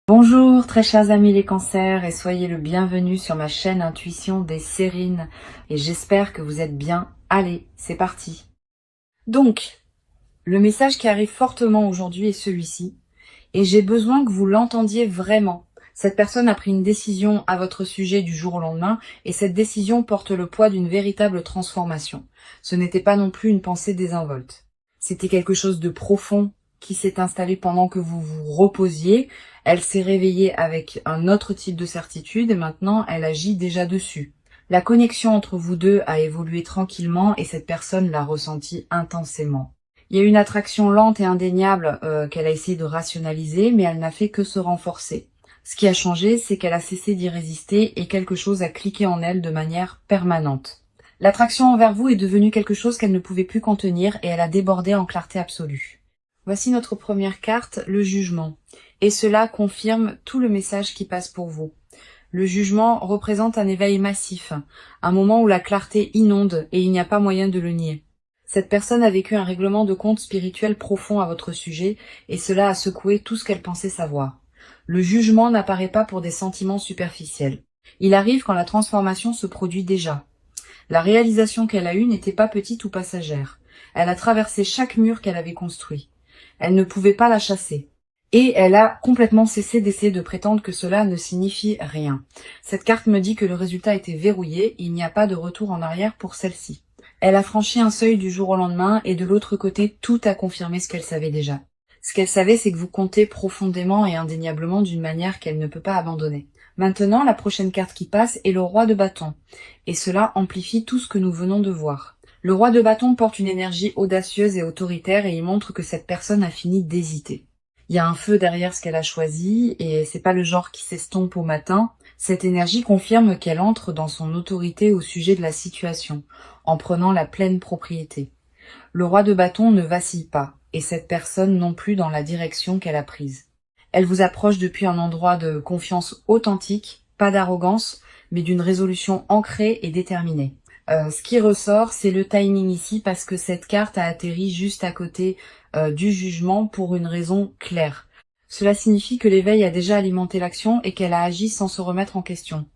Bonjour très chers amis les cancers et soyez le bienvenu sur ma chaîne Intuition des Sérines et j'espère que vous êtes bien. Allez, c'est parti. Donc, le message qui arrive fortement aujourd'hui est celui-ci et j'ai besoin que vous l'entendiez vraiment. Cette personne a pris une décision à votre sujet du jour au lendemain et cette décision porte le poids d'une véritable transformation. Ce n'était pas non plus une pensée désinvolte. C'était quelque chose de profond qui s'est installé pendant que vous vous reposiez. Elle s'est réveillée avec un autre type de certitude et maintenant elle agit déjà dessus. La connexion entre vous deux a évolué tranquillement et cette personne l'a ressenti intensément. Il y a une attraction lente et indéniable qu'elle a essayé de rationaliser, mais elle n'a fait que se renforcer. Ce qui a changé, c'est qu'elle a cessé d'y résister et quelque chose a cliqué en elle de manière permanente. L'attraction envers vous est devenue quelque chose qu'elle ne pouvait plus contenir et elle a débordé en clarté absolue. Voici notre première carte, le jugement. Et cela confirme tout le message qui passe pour vous. Le jugement représente un éveil massif, un moment où la clarté inonde et il n'y a pas moyen de le nier. Cette personne a vécu un règlement de compte spirituel profond à votre sujet et cela a secoué tout ce qu'elle pensait savoir. Le jugement n'apparaît pas pour des sentiments superficiels. Il arrive quand la transformation se produit déjà. La réalisation qu'elle a eue n'était pas petite ou passagère. Elle a traversé chaque mur qu'elle avait construit. Elle ne pouvait pas la chasser. Et elle a complètement cessé d'essayer de prétendre que cela ne signifie rien. Cette carte me dit que le résultat était verrouillé, il n'y a pas de retour en arrière pour celle-ci. Elle a franchi un seuil du jour au lendemain et de l'autre côté, tout a confirmé ce qu'elle savait déjà. Ce qu'elle savait, c'est que vous comptez profondément et indéniablement d'une manière qu'elle ne peut pas abandonner. Maintenant, la prochaine carte qui passe est le roi de bâton. Et cela amplifie tout ce que nous venons de voir. Le roi de bâton porte une énergie audacieuse et autoritaire et il montre que cette personne a fini d'hésiter. Il y a un feu derrière ce qu'elle a choisi et c'est pas le genre qui s'estompe au matin. Cette énergie confirme qu'elle entre dans son autorité au sujet de la situation, en prenant la pleine propriété. Le roi de bâton ne vacille pas, et cette personne non plus dans la direction qu'elle a prise. Elle vous approche depuis un endroit de confiance authentique, pas d'arrogance, mais d'une résolution ancrée et déterminée. Ce qui ressort, c'est le timing ici, parce que cette carte a atterri juste à côté du jugement pour une raison claire. Cela signifie que l'éveil a déjà alimenté l'action et qu'elle a agi sans se remettre en question.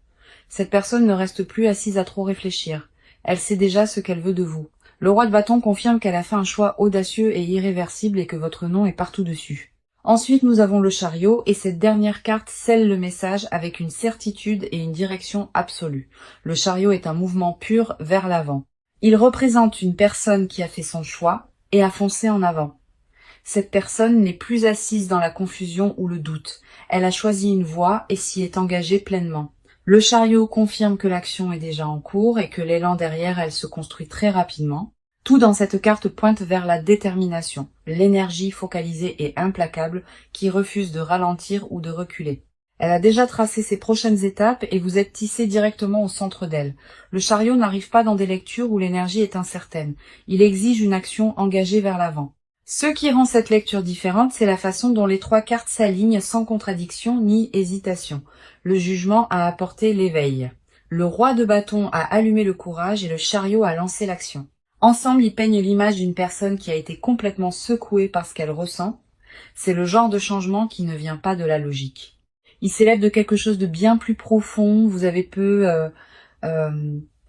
Cette personne ne reste plus assise à trop réfléchir. Elle sait déjà ce qu'elle veut de vous. Le roi de bâton confirme qu'elle a fait un choix audacieux et irréversible et que votre nom est partout dessus. Ensuite, nous avons le chariot et cette dernière carte scelle le message avec une certitude et une direction absolue. Le chariot est un mouvement pur vers l'avant. Il représente une personne qui a fait son choix et a foncé en avant. Cette personne n'est plus assise dans la confusion ou le doute. Elle a choisi une voie et s'y est engagée pleinement. Le chariot confirme que l'action est déjà en cours et que l'élan derrière elle se construit très rapidement. Tout dans cette carte pointe vers la détermination, l'énergie focalisée et implacable qui refuse de ralentir ou de reculer. Elle a déjà tracé ses prochaines étapes et vous êtes tissé directement au centre d'elle. Le chariot n'arrive pas dans des lectures où l'énergie est incertaine. Il exige une action engagée vers l'avant. Ce qui rend cette lecture différente, c'est la façon dont les trois cartes s'alignent sans contradiction ni hésitation. Le jugement a apporté l'éveil. Le roi de bâton a allumé le courage et le chariot a lancé l'action. Ensemble, ils peignent l'image d'une personne qui a été complètement secouée par ce qu'elle ressent. C'est le genre de changement qui ne vient pas de la logique. Il s'élève de quelque chose de bien plus profond. Vous avez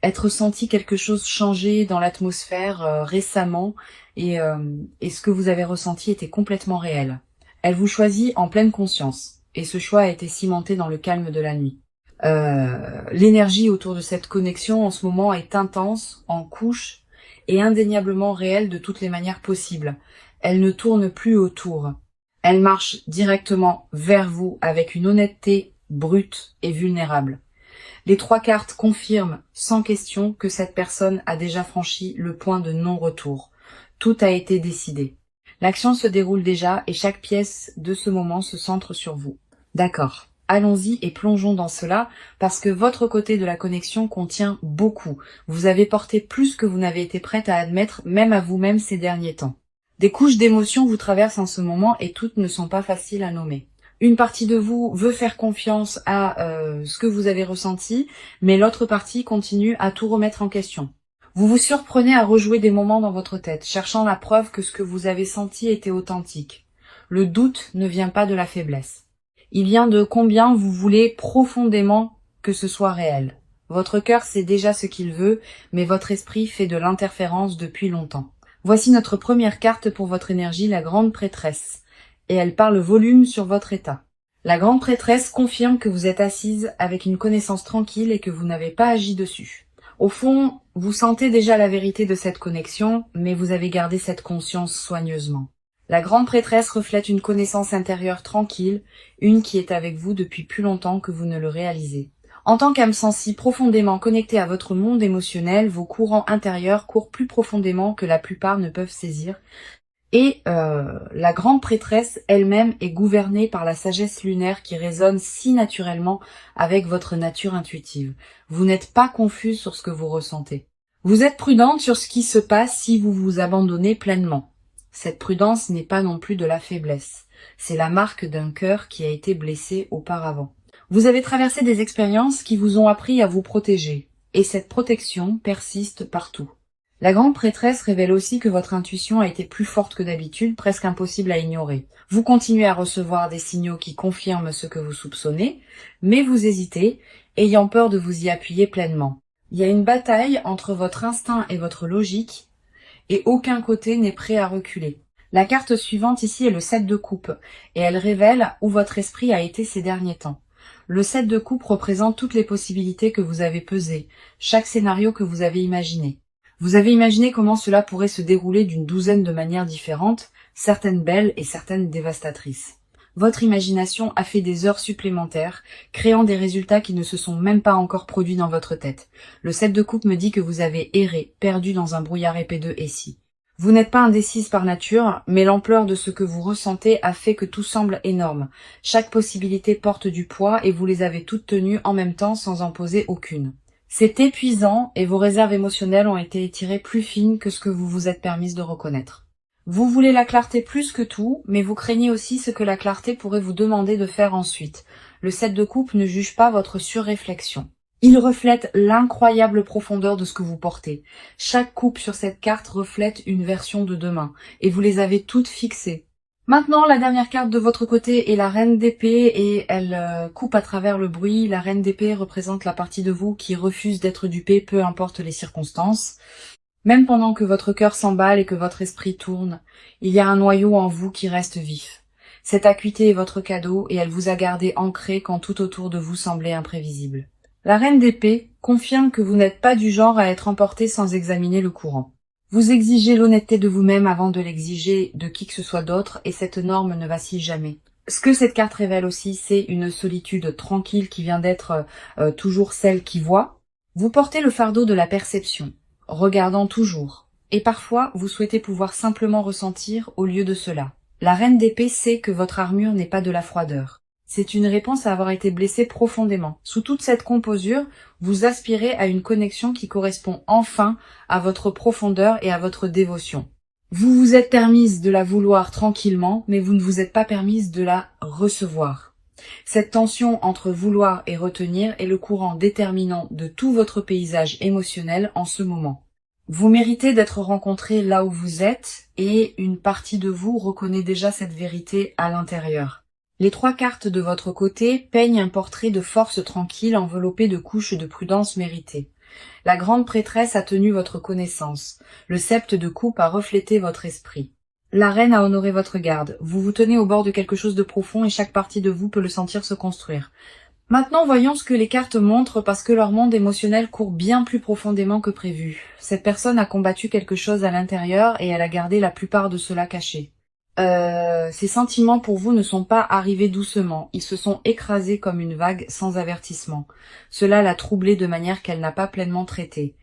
être senti quelque chose changer dans l'atmosphère récemment et ce que vous avez ressenti était complètement réel. Elle vous choisit en pleine conscience et ce choix a été cimenté dans le calme de la nuit. L'énergie autour de cette connexion en ce moment est intense, en couche et indéniablement réelle de toutes les manières possibles. Elle ne tourne plus autour. Elle marche directement vers vous avec une honnêteté brute et vulnérable. Les trois cartes confirment sans question que cette personne a déjà franchi le point de non-retour. Tout a été décidé. L'action se déroule déjà et chaque pièce de ce moment se centre sur vous. D'accord. Allons-y et plongeons dans cela parce que votre côté de la connexion contient beaucoup. Vous avez porté plus que vous n'avez été prête à admettre, même à vous-même ces derniers temps. Des couches d'émotions vous traversent en ce moment et toutes ne sont pas faciles à nommer. Une partie de vous veut faire confiance à ce que vous avez ressenti, mais l'autre partie continue à tout remettre en question. Vous vous surprenez à rejouer des moments dans votre tête, cherchant la preuve que ce que vous avez senti était authentique. Le doute ne vient pas de la faiblesse. Il vient de combien vous voulez profondément que ce soit réel. Votre cœur sait déjà ce qu'il veut, mais votre esprit fait de l'interférence depuis longtemps. Voici notre première carte pour votre énergie, la grande prêtresse. Et elle parle volume sur votre état. La grande prêtresse confirme que vous êtes assise avec une connaissance tranquille et que vous n'avez pas agi dessus. Au fond, vous sentez déjà la vérité de cette connexion, mais vous avez gardé cette conscience soigneusement. La grande prêtresse reflète une connaissance intérieure tranquille, une qui est avec vous depuis plus longtemps que vous ne le réalisez. En tant qu'âme sensible profondément connectée à votre monde émotionnel, vos courants intérieurs courent plus profondément que la plupart ne peuvent saisir. Et la grande prêtresse elle-même est gouvernée par la sagesse lunaire qui résonne si naturellement avec votre nature intuitive. Vous n'êtes pas confuse sur ce que vous ressentez. Vous êtes prudente sur ce qui se passe si vous vous abandonnez pleinement. Cette prudence n'est pas non plus de la faiblesse. C'est la marque d'un cœur qui a été blessé auparavant. Vous avez traversé des expériences qui vous ont appris à vous protéger. Et cette protection persiste partout. La grande prêtresse révèle aussi que votre intuition a été plus forte que d'habitude, presque impossible à ignorer. Vous continuez à recevoir des signaux qui confirment ce que vous soupçonnez, mais vous hésitez, ayant peur de vous y appuyer pleinement. Il y a une bataille entre votre instinct et votre logique, et aucun côté n'est prêt à reculer. La carte suivante ici est le 7 de coupe, et elle révèle où votre esprit a été ces derniers temps. Le 7 de coupe représente toutes les possibilités que vous avez pesées, chaque scénario que vous avez imaginé. Vous avez imaginé comment cela pourrait se dérouler d'une douzaine de manières différentes, certaines belles et certaines dévastatrices. Votre imagination a fait des heures supplémentaires, créant des résultats qui ne se sont même pas encore produits dans votre tête. Le 7 de coupe me dit que vous avez erré, perdu dans un brouillard épais de et si. Vous n'êtes pas indécise par nature, mais l'ampleur de ce que vous ressentez a fait que tout semble énorme. Chaque possibilité porte du poids et vous les avez toutes tenues en même temps sans en poser aucune. C'est épuisant et vos réserves émotionnelles ont été étirées plus fines que ce que vous vous êtes permise de reconnaître. Vous voulez la clarté plus que tout, mais vous craignez aussi ce que la clarté pourrait vous demander de faire ensuite. Le 7 de coupe ne juge pas votre surréflexion. Il reflète l'incroyable profondeur de ce que vous portez. Chaque coupe sur cette carte reflète une version de demain, et vous les avez toutes fixées. Maintenant, la dernière carte de votre côté est la reine d'épée et elle coupe à travers le bruit. La reine d'épée représente la partie de vous qui refuse d'être dupée, peu importe les circonstances. Même pendant que votre cœur s'emballe et que votre esprit tourne, il y a un noyau en vous qui reste vif. Cette acuité est votre cadeau et elle vous a gardé ancré quand tout autour de vous semblait imprévisible. La reine d'épée confirme que vous n'êtes pas du genre à être emporté sans examiner le courant. Vous exigez l'honnêteté de vous-même avant de l'exiger de qui que ce soit d'autre et cette norme ne vacille jamais. Ce que cette carte révèle aussi, c'est une solitude tranquille qui vient d'être toujours celle qui voit. Vous portez le fardeau de la perception, regardant toujours. Et parfois, vous souhaitez pouvoir simplement ressentir au lieu de cela. La reine d'épée sait que votre armure n'est pas de la froideur. C'est une réponse à avoir été blessé profondément. Sous toute cette composure, vous aspirez à une connexion qui correspond enfin à votre profondeur et à votre dévotion. Vous vous êtes permise de la vouloir tranquillement, mais vous ne vous êtes pas permise de la recevoir. Cette tension entre vouloir et retenir est le courant déterminant de tout votre paysage émotionnel en ce moment. Vous méritez d'être rencontré là où vous êtes et une partie de vous reconnaît déjà cette vérité à l'intérieur. Les 3 cartes de votre côté peignent un portrait de force tranquille enveloppé de couches de prudence méritées. La grande prêtresse a tenu votre connaissance. Le sept de coupe a reflété votre esprit. La reine a honoré votre garde. Vous vous tenez au bord de quelque chose de profond et chaque partie de vous peut le sentir se construire. Maintenant, voyons ce que les cartes montrent parce que leur monde émotionnel court bien plus profondément que prévu. Cette personne a combattu quelque chose à l'intérieur et elle a gardé la plupart de cela caché. Ces sentiments pour vous ne sont pas arrivés doucement, ils se sont écrasés comme une vague sans avertissement. Cela l'a troublée de manière qu'elle n'a pas pleinement traitée.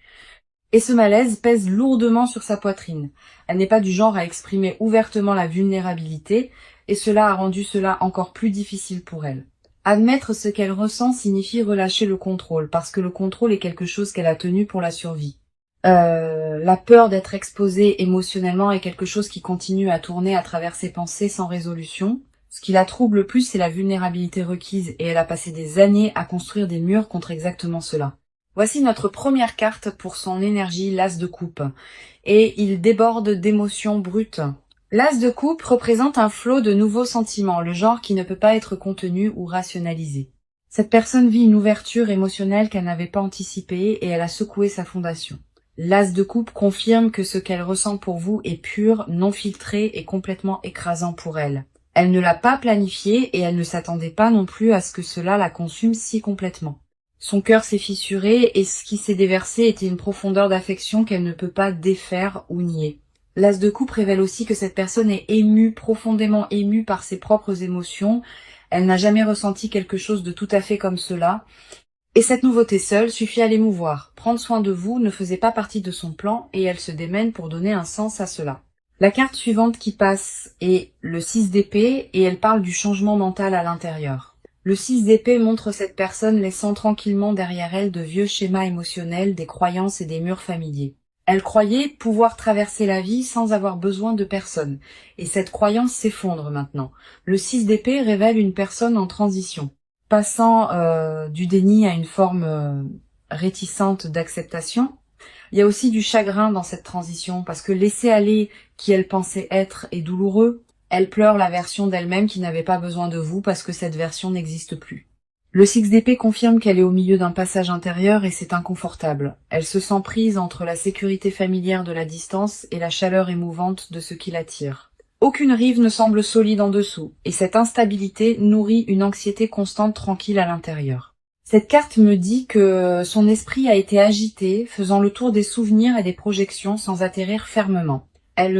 Et ce malaise pèse lourdement sur sa poitrine. Elle n'est pas du genre à exprimer ouvertement la vulnérabilité, et cela a rendu cela encore plus difficile pour elle. Admettre ce qu'elle ressent signifie relâcher le contrôle, parce que le contrôle est quelque chose qu'elle a tenu pour la survie. La peur d'être exposée émotionnellement est quelque chose qui continue à tourner à travers ses pensées sans résolution. Ce qui la trouble le plus, c'est la vulnérabilité requise, et elle a passé des années à construire des murs contre exactement cela. Voici notre première carte pour son énergie, l'as de coupe. Et il déborde d'émotions brutes. L'as de coupe représente un flot de nouveaux sentiments, le genre qui ne peut pas être contenu ou rationalisé. Cette personne vit une ouverture émotionnelle qu'elle n'avait pas anticipée et elle a secoué sa fondation. L'as de coupe confirme que ce qu'elle ressent pour vous est pur, non filtré et complètement écrasant pour elle. Elle ne l'a pas planifié et elle ne s'attendait pas non plus à ce que cela la consume si complètement. Son cœur s'est fissuré et ce qui s'est déversé était une profondeur d'affection qu'elle ne peut pas défaire ou nier. L'as de coupe révèle aussi que cette personne est émue, profondément émue par ses propres émotions. Elle n'a jamais ressenti quelque chose de tout à fait comme cela. Et cette nouveauté seule suffit à l'émouvoir. Prendre soin de vous ne faisait pas partie de son plan et elle se démène pour donner un sens à cela. La carte suivante qui passe est le 6 d'épée et elle parle du changement mental à l'intérieur. Le 6 d'épée montre cette personne laissant tranquillement derrière elle de vieux schémas émotionnels, des croyances et des murs familiers. Elle croyait pouvoir traverser la vie sans avoir besoin de personne, et cette croyance s'effondre maintenant. Le 6 d'épée révèle une personne en transition, passant du déni à une forme réticente d'acceptation. Il y a aussi du chagrin dans cette transition, parce que laisser aller qui elle pensait être est douloureux. Elle pleure la version d'elle-même qui n'avait pas besoin de vous parce que cette version n'existe plus. Le 6 d'épée confirme qu'elle est au milieu d'un passage intérieur et c'est inconfortable. Elle se sent prise entre la sécurité familière de la distance et la chaleur émouvante de ce qui l'attire. Aucune rive ne semble solide en dessous, et cette instabilité nourrit une anxiété constante tranquille à l'intérieur. Cette carte me dit que son esprit a été agité, faisant le tour des souvenirs et des projections sans atterrir fermement. Elle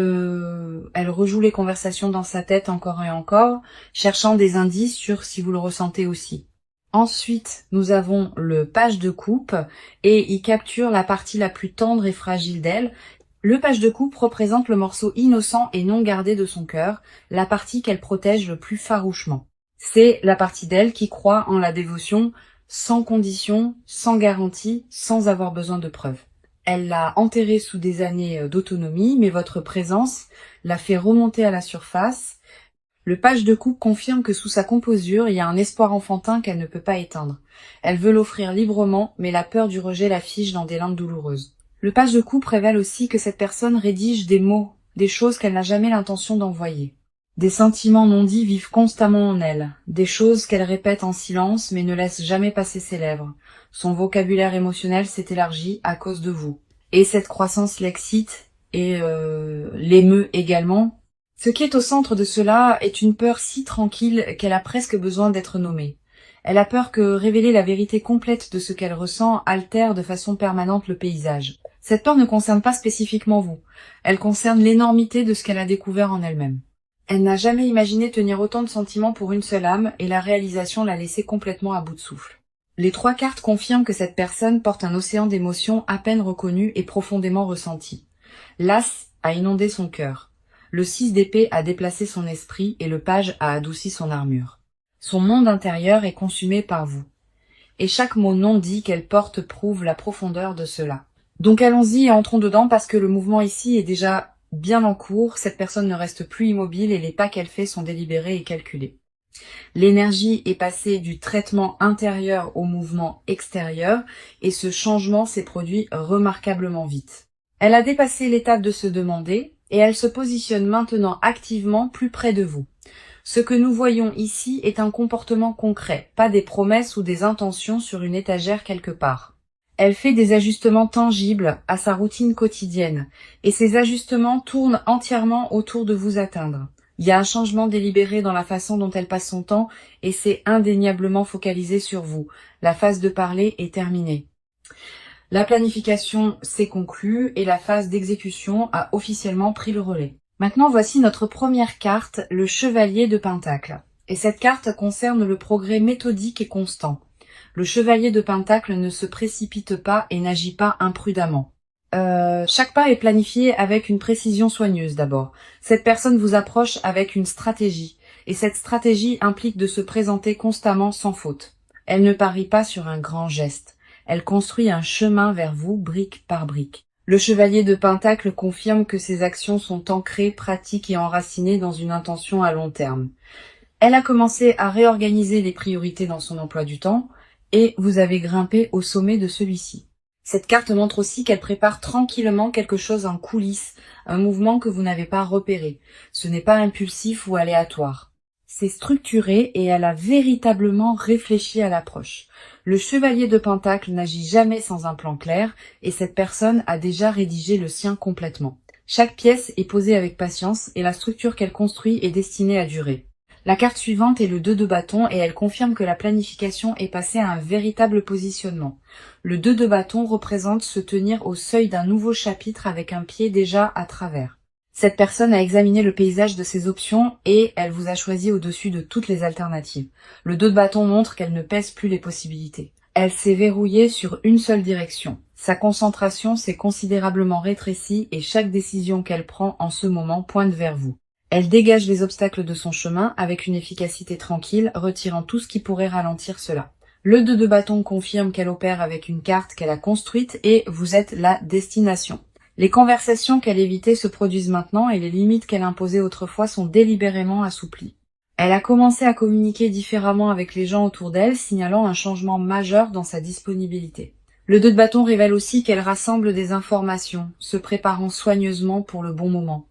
rejoue les conversations dans sa tête encore et encore, cherchant des indices sur si vous le ressentez aussi. Ensuite, nous avons le page de coupe et il capture la partie la plus tendre et fragile d'elle. Le page de coupe représente le morceau innocent et non gardé de son cœur, la partie qu'elle protège le plus farouchement. C'est la partie d'elle qui croit en la dévotion sans condition, sans garantie, sans avoir besoin de preuves. Elle l'a enterrée sous des années d'autonomie, mais votre présence l'a fait remonter à la surface. Le page de coupe confirme que sous sa composure, il y a un espoir enfantin qu'elle ne peut pas éteindre. Elle veut l'offrir librement, mais la peur du rejet la fige dans des limbes douloureuses. Le page de coupe révèle aussi que cette personne rédige des mots, des choses qu'elle n'a jamais l'intention d'envoyer. Des sentiments non dits vivent constamment en elle, des choses qu'elle répète en silence mais ne laisse jamais passer ses lèvres. Son vocabulaire émotionnel s'est élargi à cause de vous. Et cette croissance l'excite et l'émeut également. Ce qui est au centre de cela est une peur si tranquille qu'elle a presque besoin d'être nommée. Elle a peur que révéler la vérité complète de ce qu'elle ressent altère de façon permanente le paysage. Cette peur ne concerne pas spécifiquement vous. Elle concerne l'énormité de ce qu'elle a découvert en elle-même. Elle n'a jamais imaginé tenir autant de sentiments pour une seule âme et la réalisation l'a laissée complètement à bout de souffle. Les 3 cartes confirment que cette personne porte un océan d'émotions à peine reconnues et profondément ressenties. L'As a inondé son cœur. Le 6 d'épée a déplacé son esprit et le page a adouci son armure. Son monde intérieur est consumé par vous. Et chaque mot non dit qu'elle porte prouve la profondeur de cela. Donc allons-y et entrons dedans parce que le mouvement ici est déjà bien en cours, cette personne ne reste plus immobile et les pas qu'elle fait sont délibérés et calculés. L'énergie est passée du traitement intérieur au mouvement extérieur et ce changement s'est produit remarquablement vite. Elle a dépassé l'étape de se demander et elle se positionne maintenant activement plus près de vous. Ce que nous voyons ici est un comportement concret, pas des promesses ou des intentions sur une étagère quelque part. Elle fait des ajustements tangibles à sa routine quotidienne, et ces ajustements tournent entièrement autour de vous atteindre. Il y a un changement délibéré dans la façon dont elle passe son temps, et c'est indéniablement focalisé sur vous. La phase de parler est terminée. La planification s'est conclue, et la phase d'exécution a officiellement pris le relais. Maintenant, voici notre première carte, le Chevalier de Pentacle. Et cette carte concerne le progrès méthodique et constant. Le chevalier de Pentacle ne se précipite pas et n'agit pas imprudemment. Chaque pas est planifié avec une précision soigneuse d'abord. Cette personne vous approche avec une stratégie, et cette stratégie implique de se présenter constamment sans faute. Elle ne parie pas sur un grand geste. Elle construit un chemin vers vous, brique par brique. Le chevalier de Pentacle confirme que ses actions sont ancrées, pratiques et enracinées dans une intention à long terme. Elle a commencé à réorganiser les priorités dans son emploi du temps, et vous avez grimpé au sommet de celui-ci. Cette carte montre aussi qu'elle prépare tranquillement quelque chose en coulisses, un mouvement que vous n'avez pas repéré. Ce n'est pas impulsif ou aléatoire. C'est structuré et elle a véritablement réfléchi à l'approche. Le chevalier de Pentacle n'agit jamais sans un plan clair et cette personne a déjà rédigé le sien complètement. Chaque pièce est posée avec patience et la structure qu'elle construit est destinée à durer. La carte suivante est le 2 de bâton et elle confirme que la planification est passée à un véritable positionnement. Le 2 de bâton représente se tenir au seuil d'un nouveau chapitre avec un pied déjà à travers. Cette personne a examiné le paysage de ses options et elle vous a choisi au-dessus de toutes les alternatives. Le 2 de bâton montre qu'elle ne pèse plus les possibilités. Elle s'est verrouillée sur une seule direction. Sa concentration s'est considérablement rétrécie et chaque décision qu'elle prend en ce moment pointe vers vous. Elle dégage les obstacles de son chemin avec une efficacité tranquille, retirant tout ce qui pourrait ralentir cela. Le 2 de bâton confirme qu'elle opère avec une carte qu'elle a construite et vous êtes la destination. Les conversations qu'elle évitait se produisent maintenant et les limites qu'elle imposait autrefois sont délibérément assouplies. Elle a commencé à communiquer différemment avec les gens autour d'elle, signalant un changement majeur dans sa disponibilité. Le 2 de bâton révèle aussi qu'elle rassemble des informations, se préparant soigneusement pour le bon moment.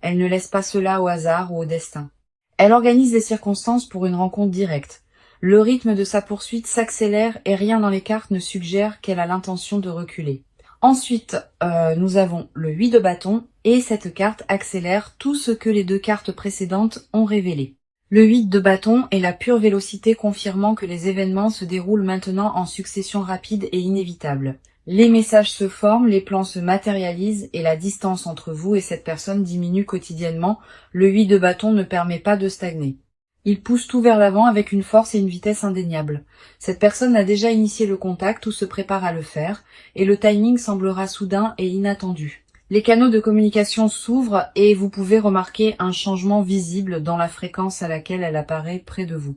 Elle ne laisse pas cela au hasard ou au destin. Elle organise les circonstances pour une rencontre directe. Le rythme de sa poursuite s'accélère et rien dans les cartes ne suggère qu'elle a l'intention de reculer. Ensuite, nous avons le 8 de bâton et cette carte accélère tout ce que les 2 cartes précédentes ont révélé. Le 8 de bâton est la pure vélocité confirmant que les événements se déroulent maintenant en succession rapide et inévitable. Les messages se forment, les plans se matérialisent et la distance entre vous et cette personne diminue quotidiennement. Le 8 de bâton ne permet pas de stagner. Il pousse tout vers l'avant avec une force et une vitesse indéniables. Cette personne a déjà initié le contact ou se prépare à le faire, et le timing semblera soudain et inattendu. Les canaux de communication s'ouvrent et vous pouvez remarquer un changement visible dans la fréquence à laquelle elle apparaît près de vous.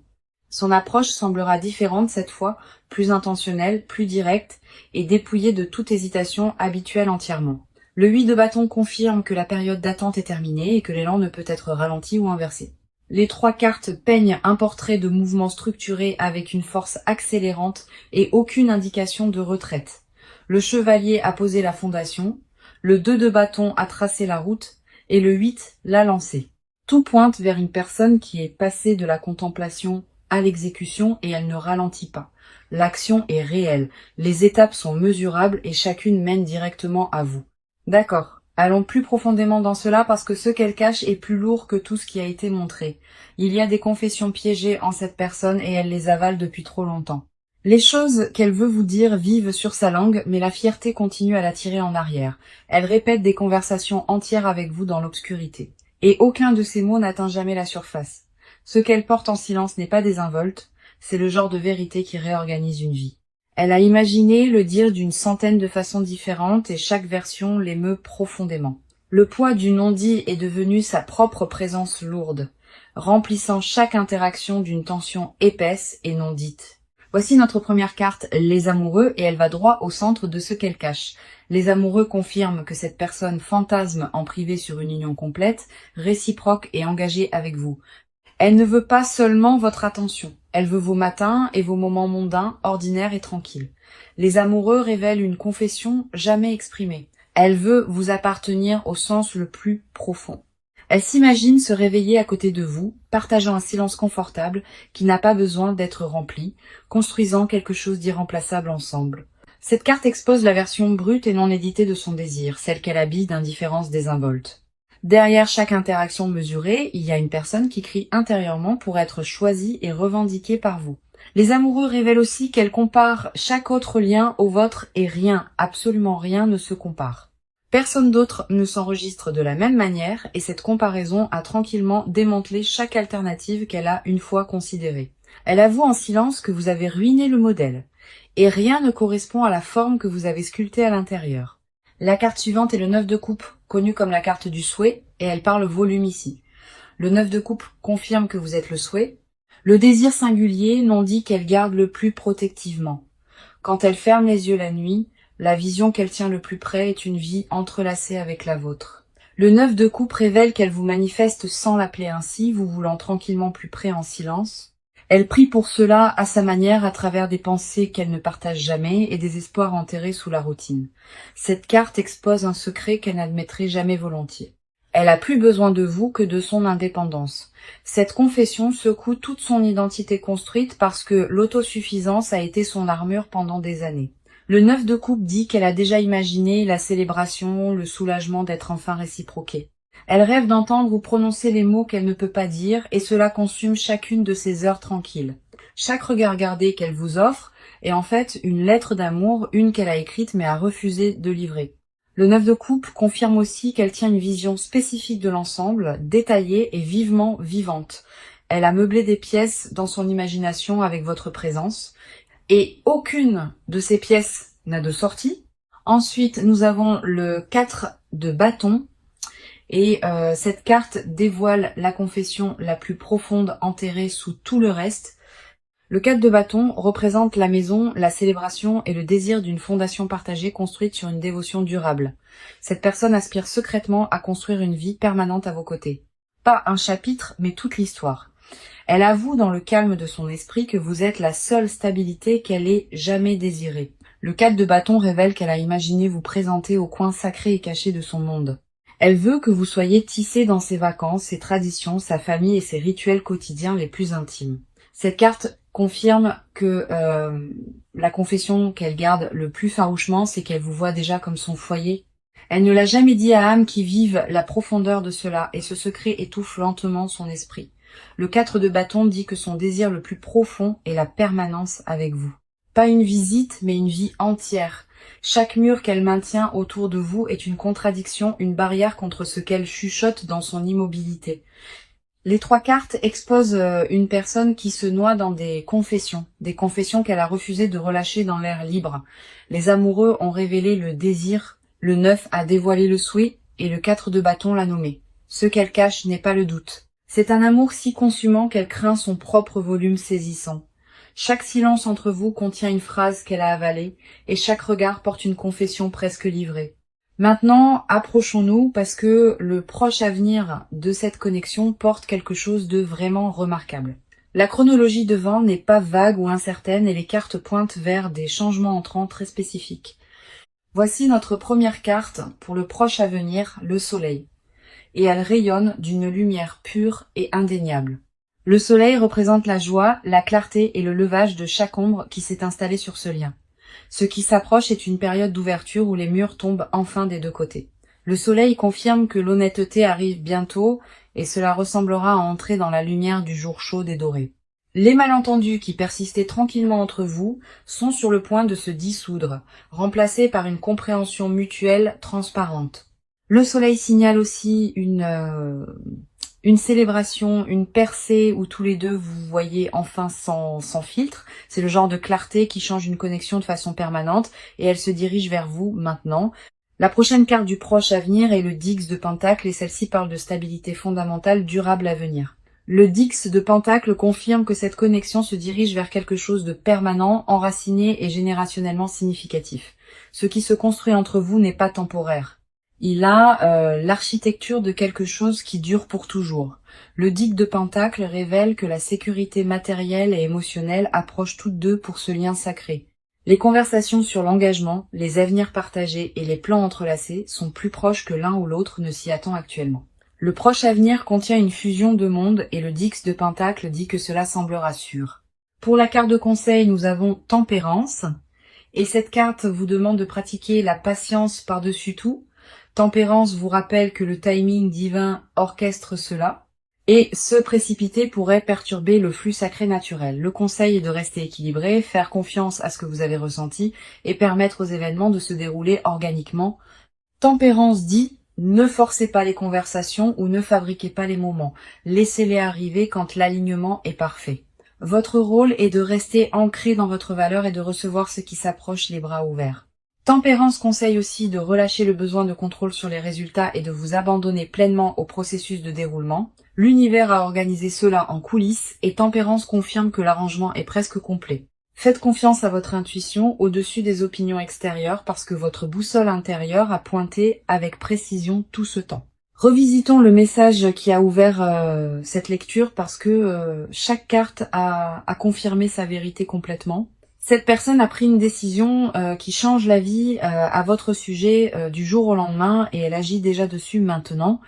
Son approche semblera différente cette fois, plus intentionnelle, plus directe et dépouillée de toute hésitation habituelle entièrement. Le 8 de bâton confirme que la période d'attente est terminée et que l'élan ne peut être ralenti ou inversé. Les 3 cartes peignent un portrait de mouvement structuré avec une force accélérante et aucune indication de retraite. Le chevalier a posé la fondation, le 2 de bâton a tracé la route et le 8 l'a lancée. Tout pointe vers une personne qui est passée de la contemplation à l'exécution et elle ne ralentit pas. L'action est réelle, les étapes sont mesurables et chacune mène directement à vous. D'accord. Allons plus profondément dans cela parce que ce qu'elle cache est plus lourd que tout ce qui a été montré. Il y a des confessions piégées en cette personne et elle les avale depuis trop longtemps. Les choses qu'elle veut vous dire vivent sur sa langue, mais la fierté continue à la tirer en arrière. Elle répète des conversations entières avec vous dans l'obscurité. Et aucun de ces mots n'atteint jamais la surface. Ce qu'elle porte en silence n'est pas désinvolte, c'est le genre de vérité qui réorganise une vie. Elle a imaginé le dire d'une centaine de façons différentes et chaque version l'émeut profondément. Le poids du non-dit est devenu sa propre présence lourde, remplissant chaque interaction d'une tension épaisse et non dite. Voici notre première carte, les amoureux, et elle va droit au centre de ce qu'elle cache. Les amoureux confirment que cette personne fantasme en privé sur une union complète, réciproque et engagée avec vous. Elle ne veut pas seulement votre attention, elle veut vos matins et vos moments mondains, ordinaires et tranquilles. Les amoureux révèlent une confession jamais exprimée. Elle veut vous appartenir au sens le plus profond. Elle s'imagine se réveiller à côté de vous, partageant un silence confortable qui n'a pas besoin d'être rempli, construisant quelque chose d'irremplaçable ensemble. Cette carte expose la version brute et non éditée de son désir, celle qu'elle habille d'indifférence désinvolte. Derrière chaque interaction mesurée, il y a une personne qui crie intérieurement pour être choisie et revendiquée par vous. Les amoureux révèlent aussi qu'elle compare chaque autre lien au vôtre et rien, absolument rien ne se compare. Personne d'autre ne s'enregistre de la même manière et cette comparaison a tranquillement démantelé chaque alternative qu'elle a une fois considérée. Elle avoue en silence que vous avez ruiné le modèle et rien ne correspond à la forme que vous avez sculptée à l'intérieur. La carte suivante est le 9 de coupe, connue comme la carte du souhait, et elle parle volume ici. Le 9 de coupe confirme que vous êtes le souhait. Le désir singulier n'en dit qu'elle garde le plus protectivement. Quand elle ferme les yeux la nuit, la vision qu'elle tient le plus près est une vie entrelacée avec la vôtre. Le 9 de coupe révèle qu'elle vous manifeste sans l'appeler ainsi, vous voulant tranquillement plus près en silence. Elle prie pour cela à sa manière à travers des pensées qu'elle ne partage jamais et des espoirs enterrés sous la routine. Cette carte expose un secret qu'elle n'admettrait jamais volontiers. Elle a plus besoin de vous que de son indépendance. Cette confession secoue toute son identité construite parce que l'autosuffisance a été son armure pendant des années. Le 9 de coupe dit qu'elle a déjà imaginé la célébration, le soulagement d'être enfin réciproquée. Elle rêve d'entendre vous prononcer les mots qu'elle ne peut pas dire et cela consume chacune de ses heures tranquilles. Chaque regard gardé qu'elle vous offre est en fait une lettre d'amour, une qu'elle a écrite mais a refusé de livrer. Le 9 de coupe confirme aussi qu'elle tient une vision spécifique de l'ensemble, détaillée et vivement vivante. Elle a meublé des pièces dans son imagination avec votre présence et aucune de ces pièces n'a de sortie. Ensuite, nous avons le 4 de bâton. Et cette carte dévoile la confession la plus profonde enterrée sous tout le reste. Le 4 de bâton représente la maison, la célébration et le désir d'une fondation partagée construite sur une dévotion durable. Cette personne aspire secrètement à construire une vie permanente à vos côtés. Pas un chapitre, mais toute l'histoire. Elle avoue dans le calme de son esprit que vous êtes la seule stabilité qu'elle ait jamais désirée. Le 4 de bâton révèle qu'elle a imaginé vous présenter au coin sacré et caché de son monde. Elle veut que vous soyez tissé dans ses vacances, ses traditions, sa famille et ses rituels quotidiens les plus intimes. Cette carte confirme que la confession qu'elle garde le plus farouchement, c'est qu'elle vous voit déjà comme son foyer. Elle ne l'a jamais dit à âme qui vive la profondeur de cela, et ce secret étouffe lentement son esprit. Le 4 de bâton dit que son désir le plus profond est la permanence avec vous. Pas une visite, mais une vie entière. Chaque mur qu'elle maintient autour de vous est une contradiction, une barrière contre ce qu'elle chuchote dans son immobilité. Les 3 cartes exposent une personne qui se noie dans des confessions qu'elle a refusé de relâcher dans l'air libre. Les amoureux ont révélé le désir, le 9 a dévoilé le souhait et le 4 de bâton l'a nommé. Ce qu'elle cache n'est pas le doute. C'est un amour si consumant qu'elle craint son propre volume saisissant. Chaque silence entre vous contient une phrase qu'elle a avalée, et chaque regard porte une confession presque livrée. Maintenant, approchons-nous parce que le proche avenir de cette connexion porte quelque chose de vraiment remarquable. La chronologie devant n'est pas vague ou incertaine et les cartes pointent vers des changements entrants très spécifiques. Voici notre première carte pour le proche avenir, le soleil. Et elle rayonne d'une lumière pure et indéniable. Le soleil représente la joie, la clarté et le levage de chaque ombre qui s'est installée sur ce lien. Ce qui s'approche est une période d'ouverture où les murs tombent enfin des 2 côtés. Le soleil confirme que l'honnêteté arrive bientôt et cela ressemblera à entrer dans la lumière du jour chaud et doré. Les malentendus qui persistaient tranquillement entre vous sont sur le point de se dissoudre, remplacés par une compréhension mutuelle transparente. Le soleil signale aussi une célébration, une percée où tous les deux vous voyez enfin sans filtre. C'est le genre de clarté qui change une connexion de façon permanente et elle se dirige vers vous maintenant. La prochaine carte du proche avenir est le Dix de Pentacle et celle-ci parle de stabilité fondamentale durable à venir. Le Dix de Pentacle confirme que cette connexion se dirige vers quelque chose de permanent, enraciné et générationnellement significatif. Ce qui se construit entre vous n'est pas temporaire. Il a l'architecture de quelque chose qui dure pour toujours. Le Dix de Pentacle révèle que la sécurité matérielle et émotionnelle approchent toutes deux pour ce lien sacré. Les conversations sur l'engagement, les avenirs partagés et les plans entrelacés sont plus proches que l'un ou l'autre ne s'y attend actuellement. Le proche avenir contient une fusion de mondes et le Dix de Pentacle dit que cela semblera sûr. Pour la carte de conseil, nous avons Tempérance. Et cette carte vous demande de pratiquer la patience par-dessus tout. Tempérance vous rappelle que le timing divin orchestre cela, et se précipiter pourrait perturber le flux sacré naturel. Le conseil est de rester équilibré, faire confiance à ce que vous avez ressenti, et permettre aux événements de se dérouler organiquement. Tempérance dit, ne forcez pas les conversations ou ne fabriquez pas les moments, laissez-les arriver quand l'alignement est parfait. Votre rôle est de rester ancré dans votre valeur et de recevoir ce qui s'approche les bras ouverts. Tempérance conseille aussi de relâcher le besoin de contrôle sur les résultats et de vous abandonner pleinement au processus de déroulement. L'univers a organisé cela en coulisses et Tempérance confirme que l'arrangement est presque complet. Faites confiance à votre intuition au-dessus des opinions extérieures parce que votre boussole intérieure a pointé avec précision tout ce temps. Revisitons le message qui a ouvert cette lecture parce que chaque carte a confirmé sa vérité complètement. Cette personne a pris une décision qui change la vie à votre sujet du jour au lendemain et elle agit déjà dessus maintenant.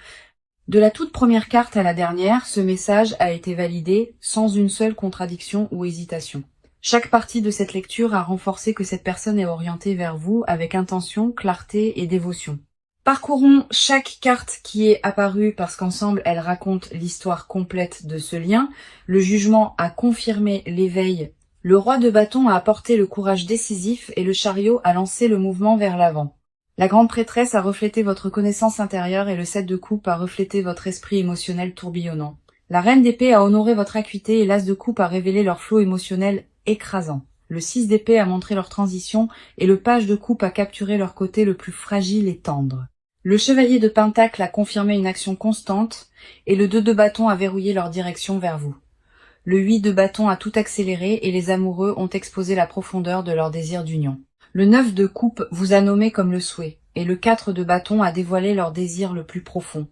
De la toute première carte à la dernière, ce message a été validé sans une seule contradiction ou hésitation. Chaque partie de cette lecture a renforcé que cette personne est orientée vers vous avec intention, clarté et dévotion. Parcourons chaque carte qui est apparue parce qu'ensemble, elles racontent l'histoire complète de ce lien. Le jugement a confirmé l'éveil. Le roi de bâton a apporté le courage décisif et le chariot a lancé le mouvement vers l'avant. La grande prêtresse a reflété votre connaissance intérieure et le 7 de coupe a reflété votre esprit émotionnel tourbillonnant. La reine d'épée a honoré votre acuité et l'as de coupe a révélé leur flot émotionnel écrasant. Le 6 d'épée a montré leur transition et le page de coupe a capturé leur côté le plus fragile et tendre. Le chevalier de pentacle a confirmé une action constante et le 2 de bâton a verrouillé leur direction vers vous. Le 8 de bâton a tout accéléré et les amoureux ont exposé la profondeur de leur désir d'union. Le 9 de coupe vous a nommé comme le souhait et le 4 de bâton a dévoilé leur désir le plus profond.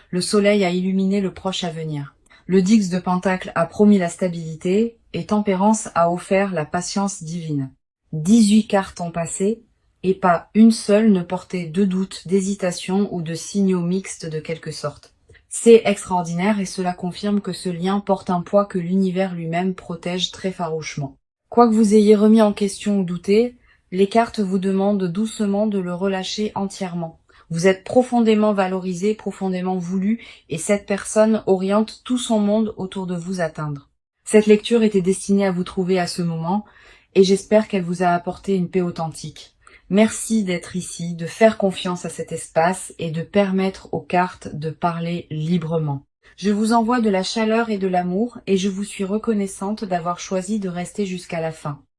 Le soleil a illuminé le proche avenir. Le 10 de pentacle a promis la stabilité et tempérance a offert la patience divine. 18 cartes ont passé et pas une seule ne portait de doute, d'hésitation ou de signaux mixtes de quelque sorte. C'est extraordinaire et cela confirme que ce lien porte un poids que l'univers lui-même protège très farouchement. Quoi que vous ayez remis en question ou douté, les cartes vous demandent doucement de le relâcher entièrement. Vous êtes profondément valorisé, profondément voulu et cette personne oriente tout son monde autour de vous atteindre. Cette lecture était destinée à vous trouver à ce moment et j'espère qu'elle vous a apporté une paix authentique. Merci d'être ici, de faire confiance à cet espace et de permettre aux cartes de parler librement. Je vous envoie de la chaleur et de l'amour et je vous suis reconnaissante d'avoir choisi de rester jusqu'à la fin.